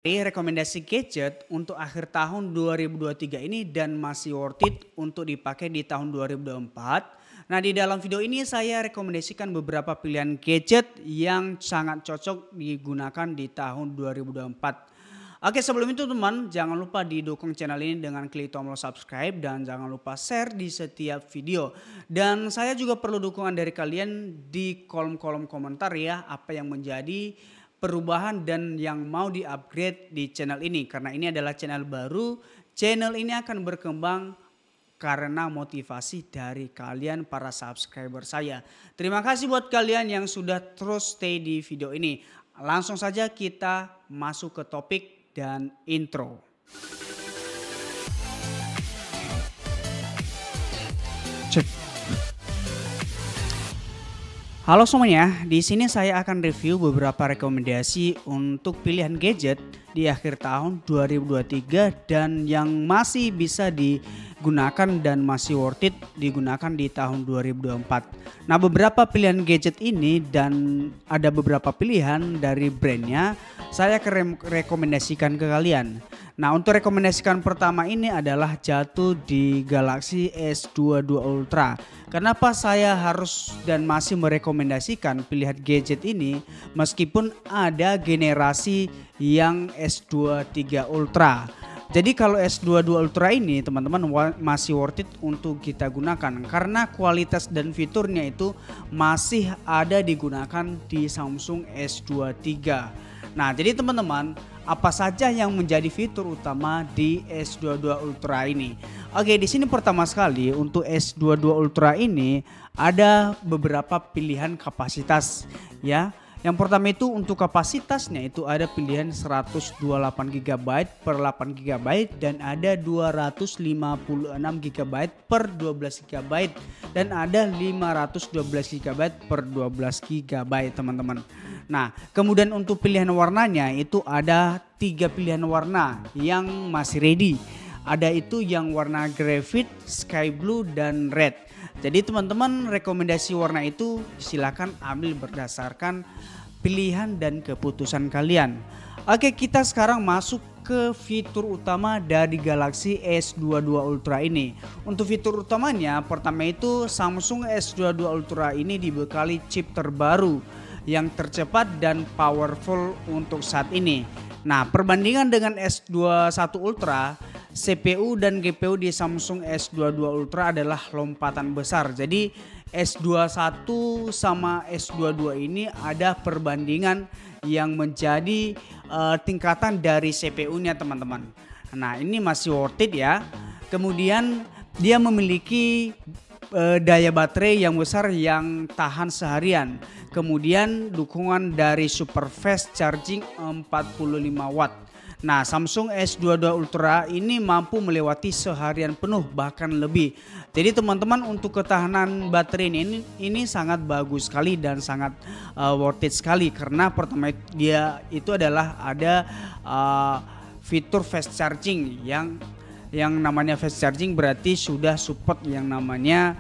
Rekomendasi gadget untuk akhir tahun 2023 ini dan masih worth it untuk dipakai di tahun 2024. Nah, di dalam video ini saya rekomendasikan beberapa pilihan gadget yang sangat cocok digunakan di tahun 2024. Oke, sebelum itu teman, jangan lupa didukung channel ini dengan klik tombol subscribe dan jangan lupa share di setiap video. Dan saya juga perlu dukungan dari kalian di kolom-kolom komentar ya, apa yang menjadi perubahan dan yang mau di-upgrade di channel ini. Karena ini adalah channel baru, channel ini akan berkembang karena motivasi dari kalian para subscriber saya. Terima kasih buat kalian yang sudah terus stay di video ini. Langsung saja kita masuk ke topik dan intro. Cek. Halo semuanya, di sini saya akan review beberapa rekomendasi untuk pilihan gadget di akhir tahun 2023 dan yang masih bisa digunakan dan masih worth it digunakan di tahun 2024. Nah, beberapa pilihan gadget ini dan ada beberapa pilihan dari brandnya saya akan rekomendasikan ke kalian. Nah, untuk rekomendasikan pertama ini adalah jatuh di Galaxy S22 Ultra. Kenapa saya harus dan masih merekomendasikan pilihan gadget ini meskipun ada generasi yang S23 Ultra. Jadi kalau S22 Ultra ini teman-teman masih worth it untuk kita gunakan karena kualitas dan fiturnya itu masih ada digunakan di Samsung S23. Nah, jadi teman-teman, apa saja yang menjadi fitur utama di S22 Ultra ini? Oke, di sini pertama sekali untuk S22 Ultra ini ada beberapa pilihan kapasitas ya. Yang pertama itu untuk kapasitasnya itu ada pilihan 128 GB per 8 GB dan ada 256 GB per 12 GB dan ada 512 GB per 12 GB teman-teman. Nah, kemudian untuk pilihan warnanya itu ada 3 pilihan warna yang masih ready. Ada itu yang warna graphite, sky blue dan red. Jadi teman-teman rekomendasi warna itu silakan ambil berdasarkan pilihan dan keputusan kalian. Oke, kita sekarang masuk ke fitur utama dari Galaxy S22 Ultra ini. Untuk fitur utamanya pertama itu Samsung S22 Ultra ini dibekali chip terbaru yang tercepat dan powerful untuk saat ini. Nah, perbandingan dengan S21 Ultra, CPU dan GPU di Samsung S22 Ultra adalah lompatan besar. Jadi S21 sama S22 ini ada perbandingan yang menjadi tingkatan dari CPU-nya teman-teman. Nah, ini masih worth it ya. Kemudian dia memiliki daya baterai yang besar yang tahan seharian. Kemudian dukungan dari super fast charging 45 watt. Nah, Samsung S22 Ultra ini mampu melewati seharian penuh bahkan lebih. Jadi teman-teman untuk ketahanan baterai ini sangat bagus sekali dan sangat worth it sekali karena pertama dia itu adalah ada fitur fast charging yang namanya fast charging berarti sudah support yang namanya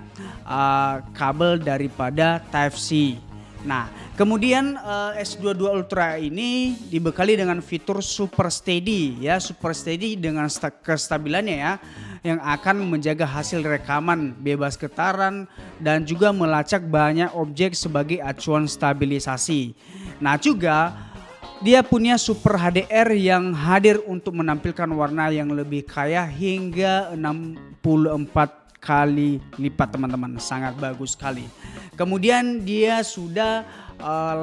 kabel daripada Type-C. Nah, kemudian S22 Ultra ini dibekali dengan fitur Super Steady ya, Super Steady dengan kestabilannya ya, yang akan menjaga hasil rekaman bebas getaran dan juga melacak banyak objek sebagai acuan stabilisasi. Nah, juga dia punya Super HDR yang hadir untuk menampilkan warna yang lebih kaya hingga 64 kali lipat teman-teman, sangat bagus sekali. Kemudian dia sudah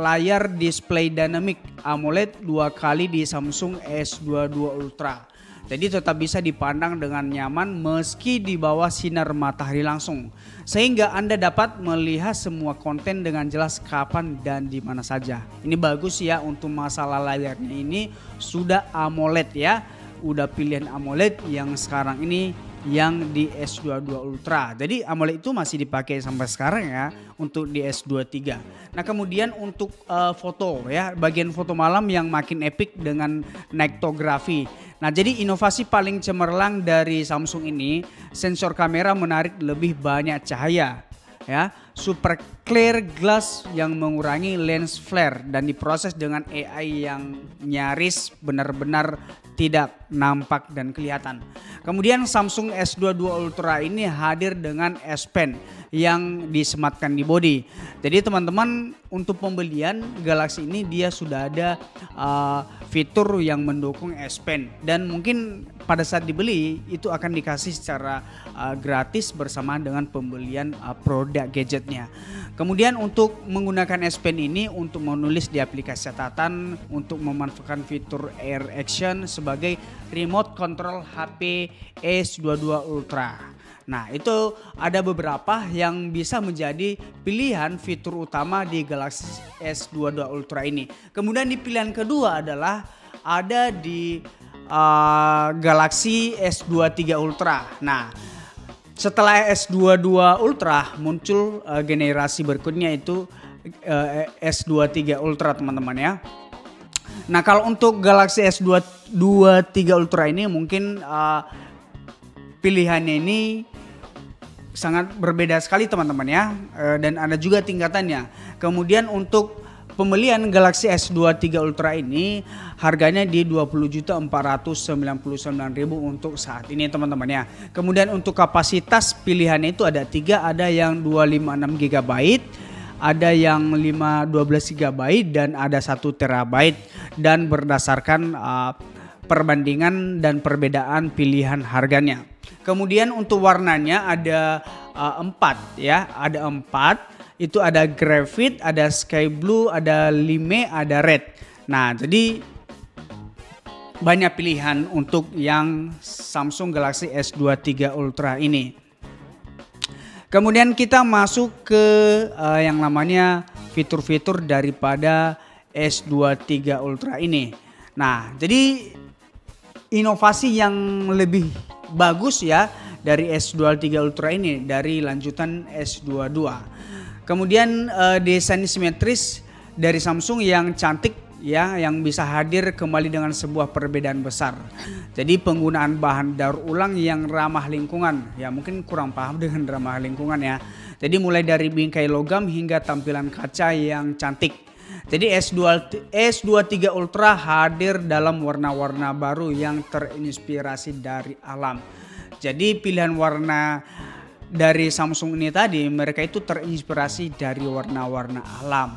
layar display dynamic AMOLED 2 kali di Samsung S22 Ultra. Jadi tetap bisa dipandang dengan nyaman meski di bawah sinar matahari langsung. Sehingga Anda dapat melihat semua konten dengan jelas kapan dan di mana saja. Ini bagus ya untuk masalah layarnya ini sudah AMOLED ya. Udah pilihan AMOLED yang sekarang ini yang di S22 Ultra. Jadi AMOLED itu masih dipakai sampai sekarang ya untuk di S23. Nah, kemudian untuk foto ya, bagian foto malam yang makin epic dengan Nightografi. Nah, jadi inovasi paling cemerlang dari Samsung ini, sensor kamera menarik lebih banyak cahaya ya, super clear glass yang mengurangi lens flare dan diproses dengan AI yang nyaris benar-benar tidak nampak dan kelihatan. Kemudian Samsung S22 Ultra ini hadir dengan S Pen yang disematkan di bodi. Jadi teman-teman, untuk pembelian Galaxy ini dia sudah ada fitur yang mendukung S Pen, dan mungkin pada saat dibeli itu akan dikasih secara gratis bersama dengan pembelian produk gadgetnya. Kemudian untuk menggunakan S Pen ini untuk menulis di aplikasi catatan, untuk memanfaatkan fitur Air Action sebagai remote control HP S22 Ultra. Nah, itu ada beberapa yang bisa menjadi pilihan fitur utama di Galaxy S22 Ultra ini. Kemudian di pilihan kedua adalah ada di Galaxy S23 Ultra. Nah, setelah S22 Ultra muncul generasi berikutnya itu S23 Ultra, teman-teman ya. Nah, kalau untuk Galaxy S23 Ultra ini mungkin pilihannya ini sangat berbeda sekali, teman-teman ya, dan ada juga tingkatannya. Kemudian untuk pembelian Galaxy S23 Ultra ini harganya di 20.499.000 untuk saat ini, teman-teman ya. Kemudian untuk kapasitas pilihannya itu ada 3, ada yang 256 GB, ada yang 512 GB dan ada 1 TB, dan berdasarkan perbandingan dan perbedaan pilihan harganya. Kemudian untuk warnanya ada 4 ya, ada 4. Itu ada graphite, ada sky blue, ada lime, ada red. Nah, jadi banyak pilihan untuk yang Samsung Galaxy S23 Ultra ini. Kemudian kita masuk ke yang namanya fitur-fitur daripada S23 Ultra ini. Nah, jadi inovasi yang lebih bagus ya dari S23 Ultra ini dari lanjutan S22. Kemudian desain simetris dari Samsung yang cantik ya, yang bisa hadir kembali dengan sebuah perbedaan besar. Jadi penggunaan bahan daur ulang yang ramah lingkungan. Ya, mungkin kurang paham dengan ramah lingkungan ya. Jadi mulai dari bingkai logam hingga tampilan kaca yang cantik. Jadi S23 Ultra hadir dalam warna-warna baru yang terinspirasi dari alam. Jadi pilihan warna dari Samsung ini tadi, mereka itu terinspirasi dari warna-warna alam.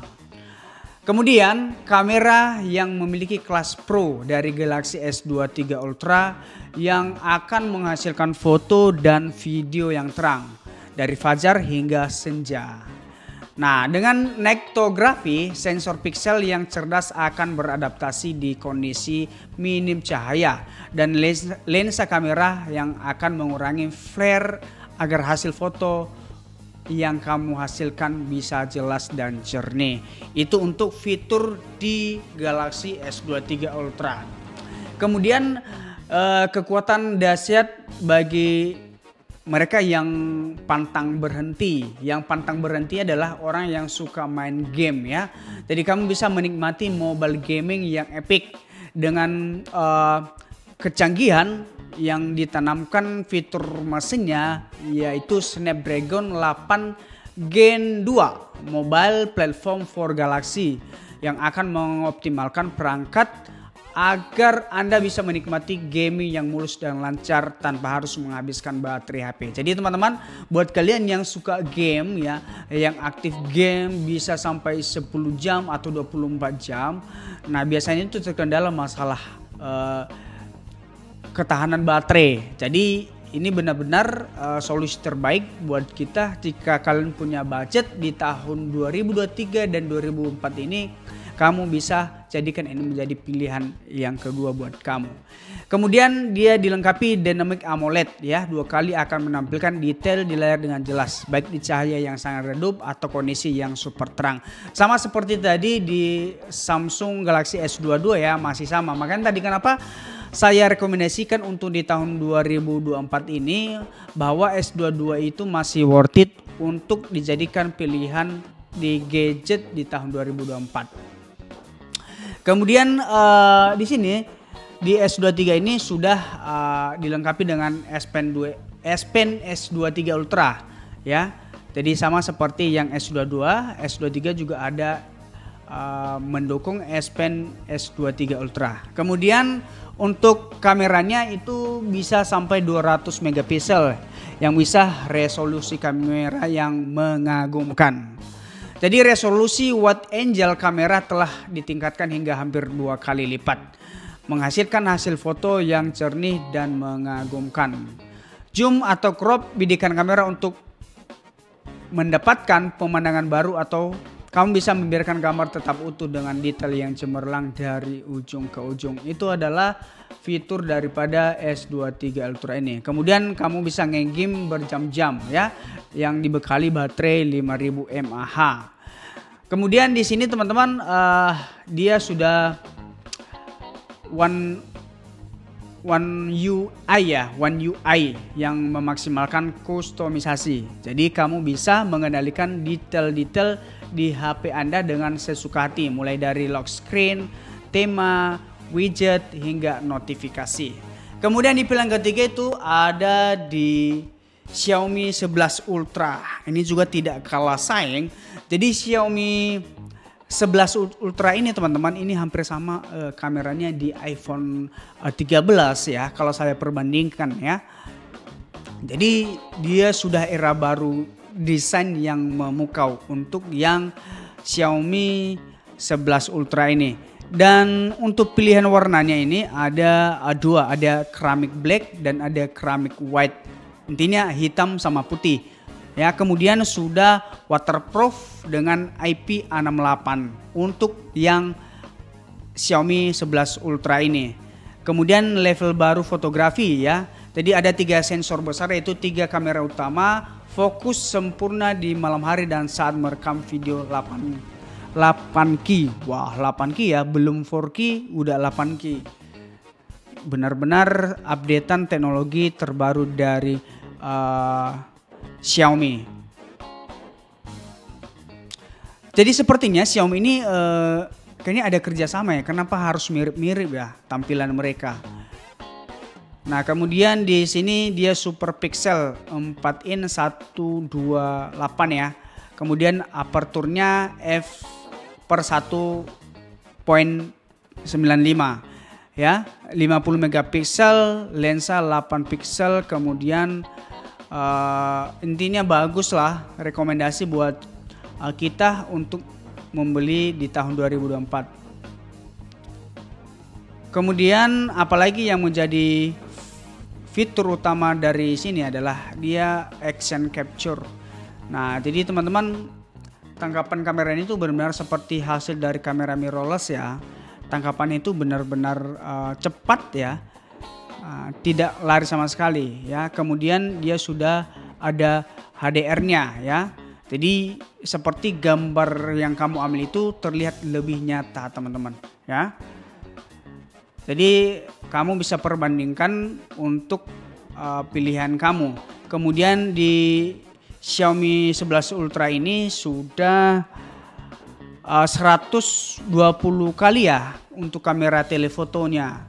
Kemudian kamera yang memiliki kelas Pro dari Galaxy S23 Ultra yang akan menghasilkan foto dan video yang terang dari fajar hingga senja. Nah, dengan nektografi, sensor pixel yang cerdas akan beradaptasi di kondisi minim cahaya, dan lensa kamera yang akan mengurangi flare agar hasil foto yang kamu hasilkan bisa jelas dan jernih. Itu untuk fitur di Galaxy S23 Ultra. Kemudian kekuatan dahsyat bagi mereka yang pantang berhenti. Yang pantang berhenti adalah orang yang suka main game ya. Jadi kamu bisa menikmati mobile gaming yang epic dengan kecanggihan yang ditanamkan fitur mesinnya, yaitu Snapdragon 8 Gen 2 mobile platform for Galaxy yang akan mengoptimalkan perangkat agar Anda bisa menikmati gaming yang mulus dan lancar tanpa harus menghabiskan baterai HP. Jadi teman-teman, buat kalian yang suka game ya, yang aktif game bisa sampai 10 jam atau 24 jam. Nah, biasanya itu terkendala masalah ketahanan baterai. Jadi ini benar-benar solusi terbaik buat kita jika kalian punya budget di tahun 2023 dan 2024 ini. Kamu bisa jadikan ini menjadi pilihan yang kedua buat kamu. Kemudian dia dilengkapi Dynamic AMOLED ya, 2 kali akan menampilkan detail di layar dengan jelas, baik di cahaya yang sangat redup atau kondisi yang super terang. Sama seperti tadi di Samsung Galaxy S22 ya, masih sama. Makanya tadi kenapa saya rekomendasikan untuk di tahun 2024 ini bahwa S22 itu masih worth it untuk dijadikan pilihan di gadget di tahun 2024. Kemudian di sini di S23 ini sudah dilengkapi dengan S Pen S23 Ultra ya. Jadi sama seperti yang S22, S23 juga ada mendukung S Pen S23 Ultra. Kemudian untuk kameranya itu bisa sampai 200 megapiksel yang bisa resolusi kamera yang mengagumkan. Jadi resolusi wide angle kamera telah ditingkatkan hingga hampir 2 kali lipat, menghasilkan hasil foto yang jernih dan mengagumkan. Zoom atau crop bidikan kamera untuk mendapatkan pemandangan baru, atau kamu bisa membiarkan gambar tetap utuh dengan detail yang cemerlang dari ujung ke ujung. Itu adalah fitur daripada S23 Ultra ini. Kemudian kamu bisa nge-game berjam-jam ya, yang dibekali baterai 5000 mAh. Kemudian di sini teman-teman dia sudah One UI yang memaksimalkan kustomisasi. Jadi kamu bisa mengendalikan detail-detail di HP Anda dengan sesuka hati, mulai dari lock screen, tema, widget hingga notifikasi. Kemudian di pilihan ketiga itu ada di Xiaomi 11 Ultra. Ini juga tidak kalah saing. Jadi Xiaomi 11 Ultra ini teman-teman, ini hampir sama kameranya di iPhone 13 ya, kalau saya perbandingkan ya. Jadi dia sudah era baru, desain yang memukau untuk yang Xiaomi 11 Ultra ini. Dan untuk pilihan warnanya ini ada dua, ada ceramic black dan ada ceramic white. Intinya hitam sama putih. Ya, kemudian sudah waterproof dengan IP68 untuk yang Xiaomi 11 Ultra ini. Kemudian level baru fotografi ya. Jadi ada 3 sensor besar, yaitu 3 kamera utama, fokus sempurna di malam hari dan saat merekam video 8K. Wah, 8K ya, belum 4K udah 8K. Benar-benar updatean teknologi terbaru dari Xiaomi. Jadi sepertinya Xiaomi ini kayaknya ada kerjasama ya. Kenapa harus mirip-mirip ya tampilan mereka? Nah, kemudian di sini dia super pixel 4 in 128 ya. Kemudian aperturnya f/1.95 ya, 50 megapiksel, lensa 8 pixel, kemudian intinya bagus lah, rekomendasi buat kita untuk membeli di tahun 2024. Kemudian apalagi yang menjadi fitur utama dari sini adalah dia action capture. Nah, jadi teman-teman, tangkapan kamera ini tuh benar-benar seperti hasil dari kamera mirrorless ya. Tangkapan itu benar-benar cepat ya. Tidak lari sama sekali ya. Kemudian dia sudah ada HDR-nya ya. Jadi seperti gambar yang kamu ambil itu terlihat lebih nyata teman-teman ya. Jadi kamu bisa perbandingkan untuk pilihan kamu. Kemudian di Xiaomi 11 Ultra ini sudah 120 kali ya untuk kamera telefotonya.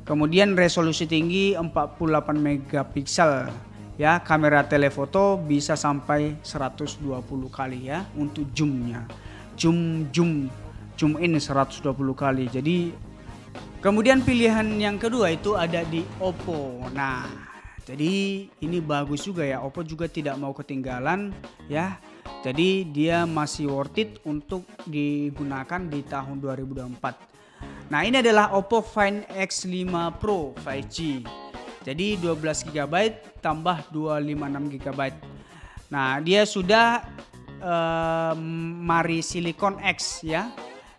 Kemudian resolusi tinggi 48 megapiksel ya, kamera telefoto bisa sampai 120 kali ya untuk zoomnya. Zoom in 120 kali. Jadi kemudian pilihan yang kedua itu ada di Oppo. Nah, jadi ini bagus juga ya, Oppo juga tidak mau ketinggalan ya. Jadi dia masih worth it untuk digunakan di tahun 2024. Nah, ini adalah Oppo Find X5 Pro 5G. Jadi 12 GB tambah 256 GB. Nah, dia sudah Mari Silicon X ya.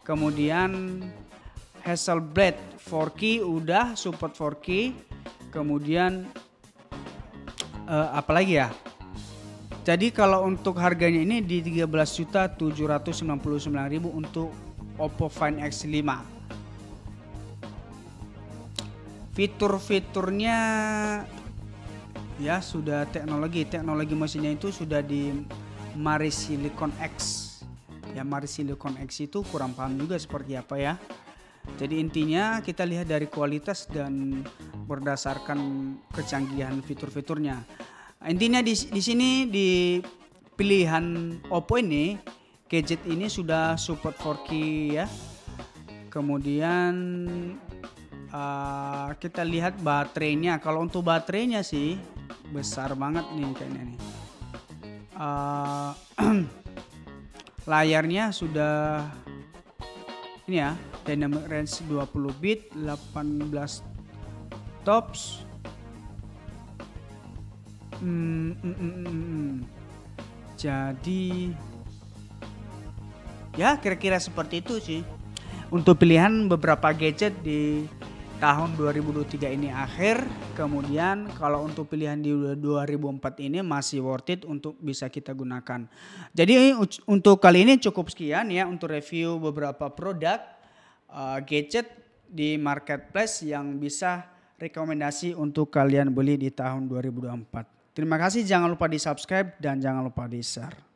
Kemudian Hasselblad 4K udah support 4K. Kemudian apalagi ya? Jadi kalau untuk harganya ini di 13.799.000 untuk Oppo Find X5. Fitur-fiturnya ya sudah teknologi mesinnya itu sudah di Mari Silicon X. Ya, Mari Silicon X itu kurang paham juga seperti apa ya. Jadi intinya kita lihat dari kualitas dan berdasarkan kecanggihan fitur-fiturnya. Intinya di sini di pilihan Oppo ini, gadget ini sudah support 4K ya. Kemudian kita lihat baterainya. Kalau untuk baterainya sih besar banget nih kayaknya nih. Layarnya sudah ini ya, dynamic range 20 bit, 18 tops. Jadi ya kira-kira seperti itu sih untuk pilihan beberapa gadget di tahun 2023 ini akhir. Kemudian kalau untuk pilihan di 2004 ini masih worth it untuk bisa kita gunakan. Jadi untuk kali ini cukup sekian ya untuk review beberapa produk gadget di marketplace yang bisa rekomendasi untuk kalian beli di tahun 2024. Terima kasih, jangan lupa di subscribe dan jangan lupa di share.